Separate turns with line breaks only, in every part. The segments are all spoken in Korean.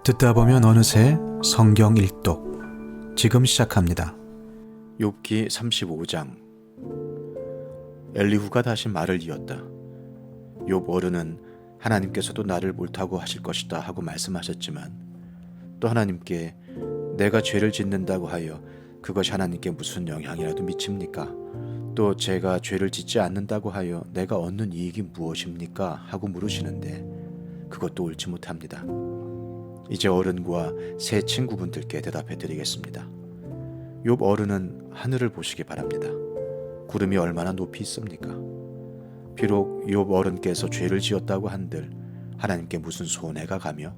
듣다 보면 어느새 성경 일독 지금 시작합니다. 욥기 35장. 엘리후가 다시 말을 이었다. 욥 어른은 하나님께서도 나를 옳다고 하실 것이다 하고 말씀하셨지만 또 하나님께 내가 죄를 짓는다고 하여 그것이 하나님께 무슨 영향이라도 미칩니까? 또 제가 죄를 짓지 않는다고 하여 내가 얻는 이익이 무엇입니까? 하고 물으시는데 그것도 옳지 못합니다. 이제 어른과 새 친구분들께 대답해 드리겠습니다. 욥 어른은 하늘을 보시기 바랍니다. 구름이 얼마나 높이 있습니까? 비록 욥 어른께서 죄를 지었다고 한들 하나님께 무슨 손해가 가며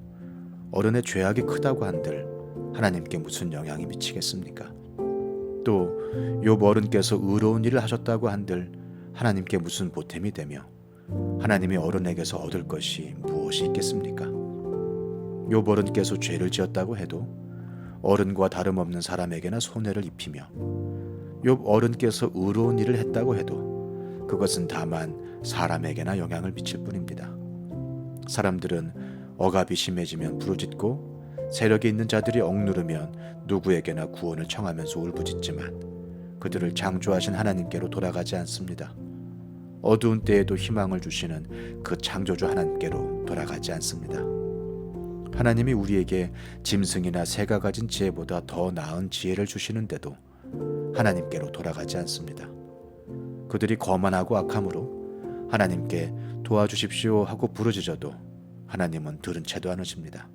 어른의 죄악이 크다고 한들 하나님께 무슨 영향이 미치겠습니까? 또 욥 어른께서 의로운 일을 하셨다고 한들 하나님께 무슨 보탬이 되며 하나님이 어른에게서 얻을 것이 무엇이 있겠습니까? 욥 어른께서 죄를 지었다고 해도 어른과 다름없는 사람에게나 손해를 입히며 욥 어른께서 의로운 일을 했다고 해도 그것은 다만 사람에게나 영향을 미칠 뿐입니다. 사람들은 억압이 심해지면 부르짖고 세력이 있는 자들이 억누르면 누구에게나 구원을 청하면서 울부짖지만 그들을 창조하신 하나님께로 돌아가지 않습니다. 어두운 때에도 희망을 주시는 그 창조주 하나님께로 돌아가지 않습니다. 하나님이 우리에게 짐승이나 새가 가진 지혜보다 더 나은 지혜를 주시는데도 하나님께로 돌아가지 않습니다. 그들이 거만하고 악함으로 하나님께 도와주십시오 하고 부르짖어도 하나님은 들은 채도 않으십니다.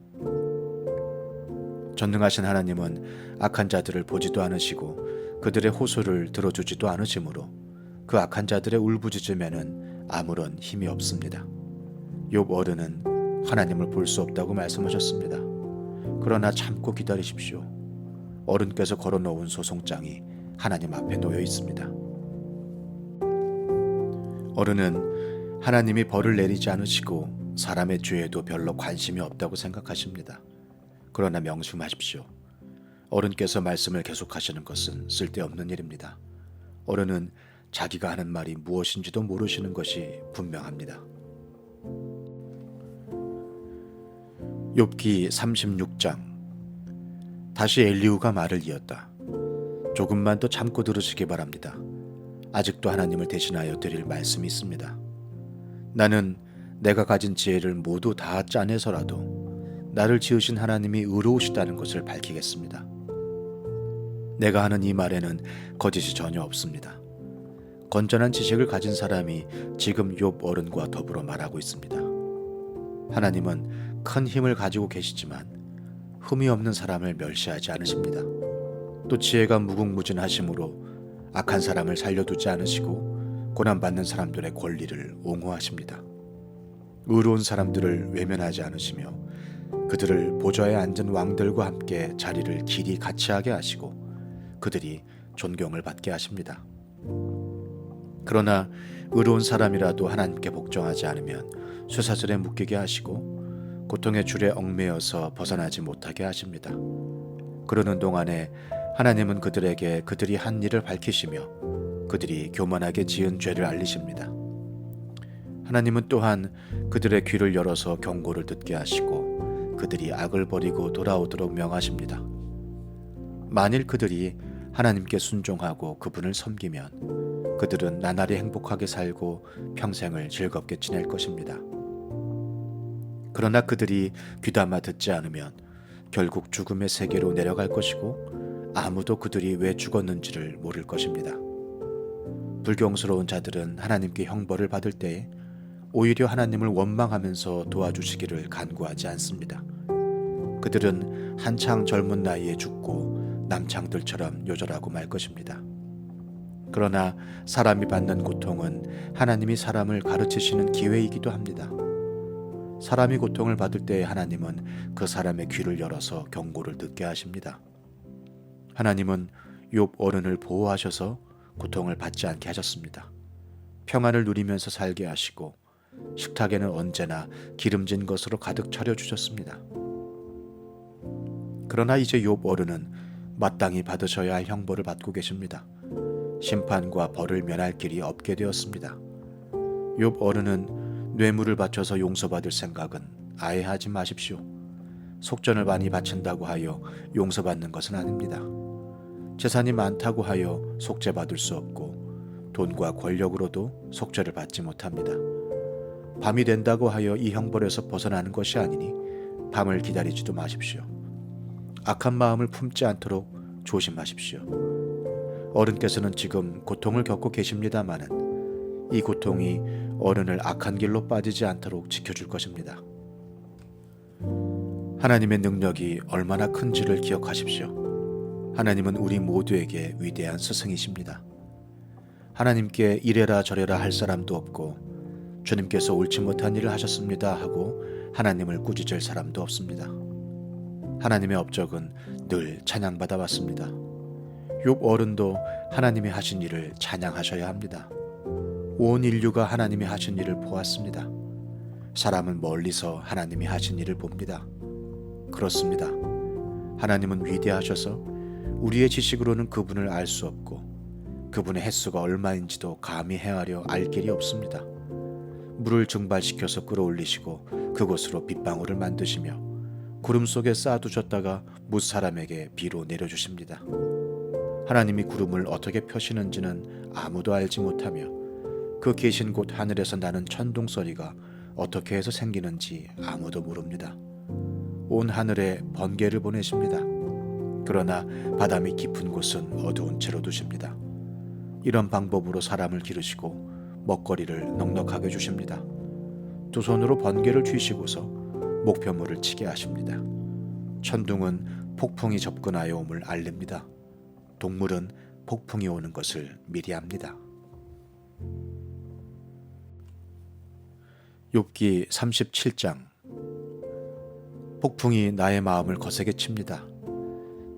전능하신 하나님은 악한 자들을 보지도 않으시고 그들의 호소를 들어주지도 않으시므로 그 악한 자들의 울부짖음에는 아무런 힘이 없습니다. 욥 어른은 하나님을 볼 수 없다고 말씀하셨습니다. 그러나 참고 기다리십시오. 어른께서 걸어놓은 소송장이 하나님 앞에 놓여 있습니다. 어른은 하나님이 벌을 내리지 않으시고 사람의 죄에도 별로 관심이 없다고 생각하십니다. 그러나 명심하십시오. 어른께서 말씀을 계속하시는 것은 쓸데없는 일입니다. 어른은 자기가 하는 말이 무엇인지도 모르시는 것이 분명합니다. 욥기 36장. 다시 엘리후가 말을 이었다. 조금만 더 참고 들으시기 바랍니다. 아직도 하나님을 대신하여 드릴 말씀이 있습니다. 나는 내가 가진 지혜를 모두 다 짜내서라도 나를 지으신 하나님이 의로우시다는 것을 밝히겠습니다. 내가 하는 이 말에는 거짓이 전혀 없습니다. 건전한 지식을 가진 사람이 지금 욥 어른과 더불어 말하고 있습니다. 하나님은 큰 힘을 가지고 계시지만 흠이 없는 사람을 멸시하지 않으십니다. 또 지혜가 무궁무진하심으로 악한 사람을 살려두지 않으시고 고난받는 사람들의 권리를 옹호하십니다. 의로운 사람들을 외면하지 않으시며 그들을 보좌에 앉은 왕들과 함께 자리를 길이 같이 하게 하시고 그들이 존경을 받게 하십니다. 그러나 의로운 사람이라도 하나님께 복종하지 않으면 쇠사슬에 묶이게 하시고 고통의 줄에 얽매여서 벗어나지 못하게 하십니다. 그러는 동안에 하나님은 그들에게 그들이 한 일을 밝히시며 그들이 교만하게 지은 죄를 알리십니다. 하나님은 또한 그들의 귀를 열어서 경고를 듣게 하시고 그들이 악을 버리고 돌아오도록 명하십니다. 만일 그들이 하나님께 순종하고 그분을 섬기면 그들은 나날이 행복하게 살고 평생을 즐겁게 지낼 것입니다. 그러나 그들이 귀담아 듣지 않으면 결국 죽음의 세계로 내려갈 것이고 아무도 그들이 왜 죽었는지를 모를 것입니다. 불경스러운 자들은 하나님께 형벌을 받을 때에 오히려 하나님을 원망하면서 도와주시기를 간구하지 않습니다. 그들은 한창 젊은 나이에 죽고 남창들처럼 요절하고 말 것입니다. 그러나 사람이 받는 고통은 하나님이 사람을 가르치시는 기회이기도 합니다. 사람이 고통을 받을 때 하나님은 그 사람의 귀를 열어서 경고를 듣게 하십니다. 하나님은 욥 어른을 보호하셔서 고통을 받지 않게 하셨습니다. 평안을 누리면서 살게 하시고 식탁에는 언제나 기름진 것으로 가득 차려주셨습니다. 그러나 이제 욥 어른은 마땅히 받으셔야 할 형벌을 받고 계십니다. 심판과 벌을 면할 길이 없게 되었습니다. 욥 어른은 뇌물을 바쳐서 용서받을 생각은 아예 하지 마십시오. 속전을 많이 바친다고 하여 용서받는 것은 아닙니다. 재산이 많다고 하여 속죄받을 수 없고 돈과 권력으로도 속죄를 받지 못합니다. 밤이 된다고 하여 이 형벌에서 벗어나는 것이 아니니 밤을 기다리지도 마십시오. 악한 마음을 품지 않도록 조심하십시오. 어른께서는 지금 고통을 겪고 계십니다마는 이 고통이 어른을 악한 길로 빠지지 않도록 지켜줄 것입니다. 하나님의 능력이 얼마나 큰지를 기억하십시오. 하나님은 우리 모두에게 위대한 스승이십니다. 하나님께 이래라 저래라 할 사람도 없고 주님께서 옳지 못한 일을 하셨습니다 하고 하나님을 꾸짖을 사람도 없습니다. 하나님의 업적은 늘 찬양받아 왔습니다. 욥 어른도 하나님이 하신 일을 찬양하셔야 합니다. 온 인류가 하나님이 하신 일을 보았습니다. 사람은 멀리서 하나님이 하신 일을 봅니다. 그렇습니다. 하나님은 위대하셔서 우리의 지식으로는 그분을 알 수 없고 그분의 횟수가 얼마인지도 감히 헤아려 알 길이 없습니다. 물을 증발시켜서 끌어올리시고 그곳으로 빗방울을 만드시며 구름 속에 쌓아두셨다가 무사람에게 비로 내려주십니다. 하나님이 구름을 어떻게 펴시는지는 아무도 알지 못하며 그 계신 곳 하늘에서 나는 천둥소리가 어떻게 해서 생기는지 아무도 모릅니다. 온 하늘에 번개를 보내십니다. 그러나 바람이 깊은 곳은 어두운 채로 두십니다. 이런 방법으로 사람을 기르시고 먹거리를 넉넉하게 주십니다. 두 손으로 번개를 쥐시고서 목표물을 치게 하십니다. 천둥은 폭풍이 접근하여 옴을 알립니다. 동물은 폭풍이 오는 것을 미리 압니다. 욥기 37장. 폭풍이 나의 마음을 거세게 칩니다.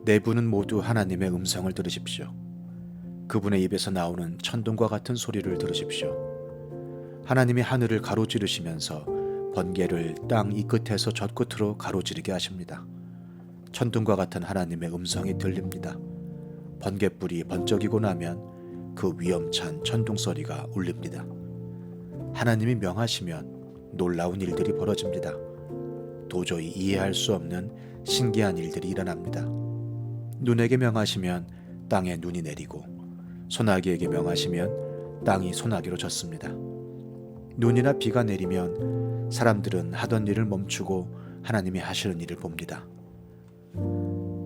내부는 모두 하나님의 음성을 들으십시오. 그분의 입에서 나오는 천둥과 같은 소리를 들으십시오. 하나님이 하늘을 가로지르시면서 번개를 땅 이 끝에서 저 끝으로 가로지르게 하십니다. 천둥과 같은 하나님의 음성이 들립니다. 번갯불이 번쩍이고 나면 그 위험찬 천둥소리가 울립니다. 하나님이 명하시면 놀라운 일들이 벌어집니다. 도저히 이해할 수 없는 신기한 일들이 일어납니다. 눈에게 명하시면 땅에 눈이 내리고 소나기에게 명하시면 땅이 소나기로 젖습니다. 눈이나 비가 내리면 사람들은 하던 일을 멈추고 하나님이 하시는 일을 봅니다.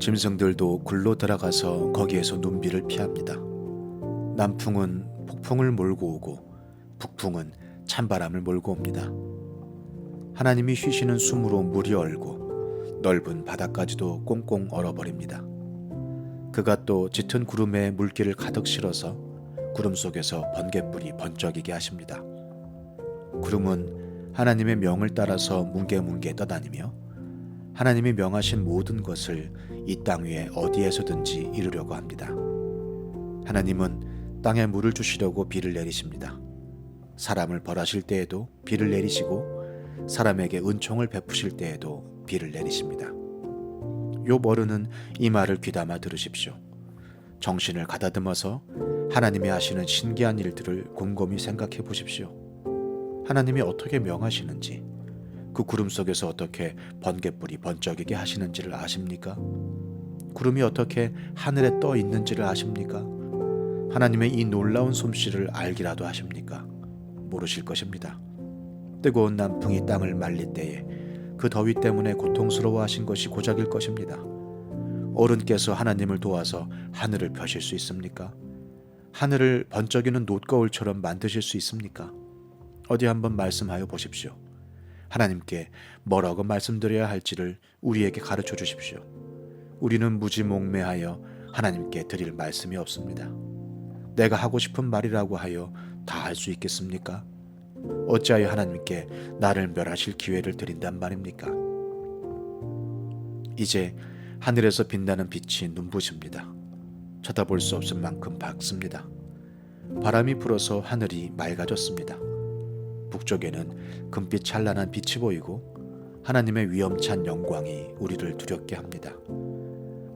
짐승들도 굴로 들어가서 거기에서 눈비를 피합니다. 남풍은 폭풍을 몰고 오고 북풍은 찬바람을 몰고 옵니다. 하나님이 쉬시는 숨으로 물이 얼고 넓은 바다까지도 꽁꽁 얼어버립니다. 그가 또 짙은 구름에 물기를 가득 실어서 구름 속에서 번갯불이 번쩍이게 하십니다. 구름은 하나님의 명을 따라서 뭉게뭉게 떠다니며 하나님이 명하신 모든 것을 이 땅 위에 어디에서든지 이루려고 합니다. 하나님은 땅에 물을 주시려고 비를 내리십니다. 사람을 벌하실 때에도 비를 내리시고 사람에게 은총을 베푸실 때에도 비를 내리십니다. 욥 어른은 이 말을 귀담아 들으십시오. 정신을 가다듬어서 하나님이 하시는 신기한 일들을 곰곰이 생각해 보십시오. 하나님이 어떻게 명하시는지, 그 구름 속에서 어떻게 번갯불이 번쩍이게 하시는지를 아십니까? 구름이 어떻게 하늘에 떠 있는지를 아십니까? 하나님의 이 놀라운 솜씨를 알기라도 하십니까? 모르실 것입니다. 뜨거운 남풍이 땅을 말릴 때에 그 더위 때문에 고통스러워하신 것이 고작일 것입니다. 어른께서 하나님을 도와서 하늘을 펴실 수 있습니까? 하늘을 번쩍이는 놋거울처럼 만드실 수 있습니까? 어디 한번 말씀하여 보십시오. 하나님께 뭐라고 말씀드려야 할지를 우리에게 가르쳐 주십시오. 우리는 무지몽매하여 하나님께 드릴 말씀이 없습니다. 내가 하고 싶은 말이라고 하여 다 할 수 있겠습니까? 어찌하여 하나님께 나를 멸하실 기회를 드린단 말입니까? 이제 하늘에서 빛나는 빛이 눈부십니다. 쳐다볼 수 없을 만큼 밝습니다. 바람이 불어서 하늘이 맑아졌습니다. 북쪽에는 금빛 찬란한 빛이 보이고 하나님의 위엄찬 영광이 우리를 두렵게 합니다.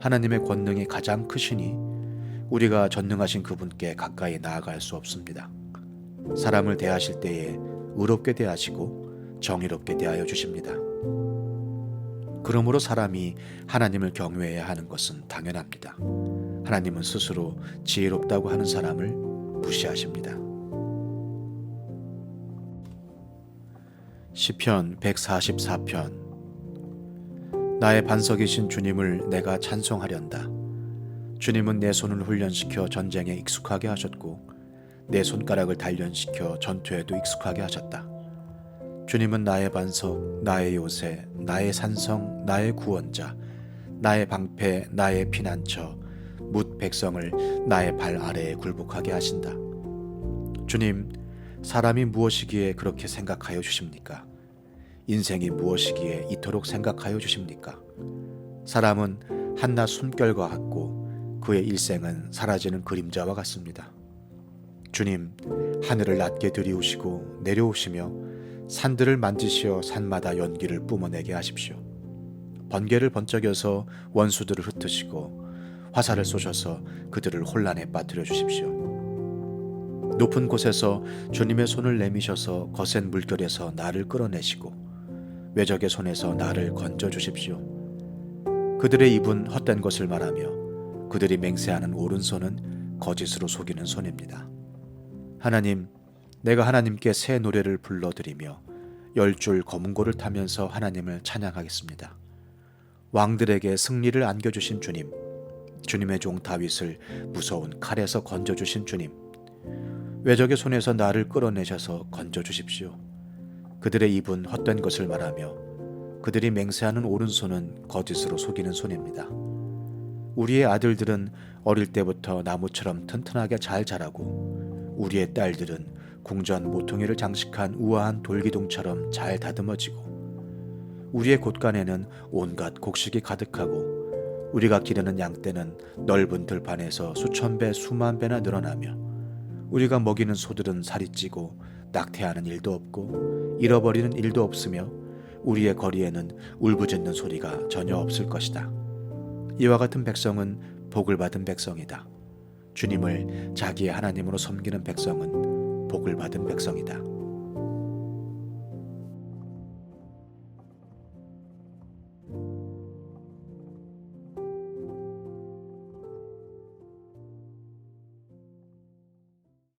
하나님의 권능이 가장 크시니 우리가 전능하신 그분께 가까이 나아갈 수 없습니다. 사람을 대하실 때에 의롭게 대하시고 정의롭게 대하여 주십니다. 그러므로 사람이 하나님을 경외해야 하는 것은 당연합니다. 하나님은 스스로 지혜롭다고 하는 사람을 무시하십니다. 시편 144편. 나의 반석이신 주님을 내가 찬송하련다. 주님은 내 손을 훈련시켜 전쟁에 익숙하게 하셨고 내 손가락을 단련시켜 전투에도 익숙하게 하셨다. 주님은 나의 반석, 나의 요새, 나의 산성, 나의 구원자, 나의 방패, 나의 피난처, 뭇 백성을 나의 발 아래에 굴복하게 하신다. 주님, 사람이 무엇이기에 그렇게 생각하여 주십니까? 인생이 무엇이기에 이토록 생각하여 주십니까? 사람은 한낱 숨결과 같고 그의 일생은 사라지는 그림자와 같습니다. 주님, 하늘을 낮게 들이우시고 내려오시며 산들을 만지시어 산마다 연기를 뿜어내게 하십시오. 번개를 번쩍여서 원수들을 흩으시고 화살을 쏘셔서 그들을 혼란에 빠뜨려 주십시오. 높은 곳에서 주님의 손을 내미셔서 거센 물결에서 나를 끌어내시고 외적의 손에서 나를 건져 주십시오. 그들의 입은 헛된 것을 말하며 그들이 맹세하는 오른손은 거짓으로 속이는 손입니다. 하나님, 내가 하나님께 새 노래를 불러드리며 10줄 검은고를 타면서 하나님을 찬양하겠습니다. 왕들에게 승리를 안겨주신 주님, 주님의 종 다윗을 무서운 칼에서 건져주신 주님, 외적의 손에서 나를 끌어내셔서 건져주십시오. 그들의 입은 헛된 것을 말하며 그들이 맹세하는 오른손은 거짓으로 속이는 손입니다. 우리의 아들들은 어릴 때부터 나무처럼 튼튼하게 잘 자라고 우리의 딸들은 궁전 모퉁이를 장식한 우아한 돌기둥처럼 잘 다듬어지고 우리의 곳간에는 온갖 곡식이 가득하고 우리가 기르는 양떼는 넓은 들판에서 수천 배 수만 배나 늘어나며 우리가 먹이는 소들은 살이 찌고 낙태하는 일도 없고 잃어버리는 일도 없으며 우리의 거리에는 울부짖는 소리가 전혀 없을 것이다. 이와 같은 백성은 복을 받은 백성이다. 주님을 자기의 하나님으로 섬기는 백성은 복을 받은 백성이다.